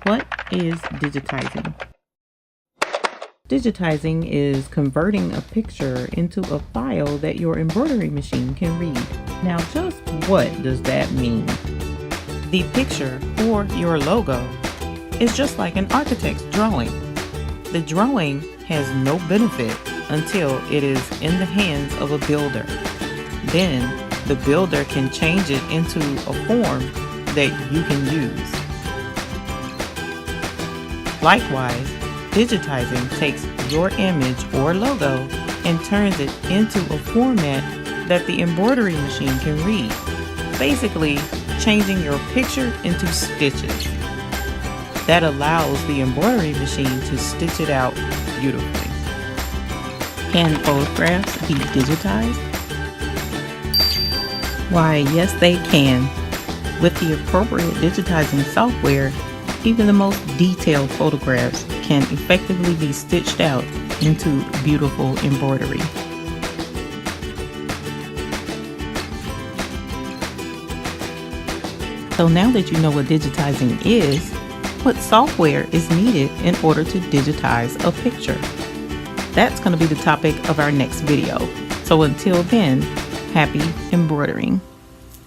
What is digitizing? Digitizing is converting a picture into a file that your embroidery machine can read. Now, just what does that mean? The picture or your logo is just like an architect's drawing. The drawing has no benefit until it is in the hands of a builder. Then the builder can change it into a form that you can use. Likewise, digitizing takes your image or logo and turns it into a format that the embroidery machine can read, basically changing your picture into stitches. That allows the embroidery machine to stitch it out beautifully. Can photographs be digitized? Why, yes they can. With the appropriate digitizing software, even the most detailed photographs can effectively be stitched out into beautiful embroidery. So now that you know what digitizing is, what software is needed in order to digitize a picture? That's going to be the topic of our next video. So until then, happy embroidering.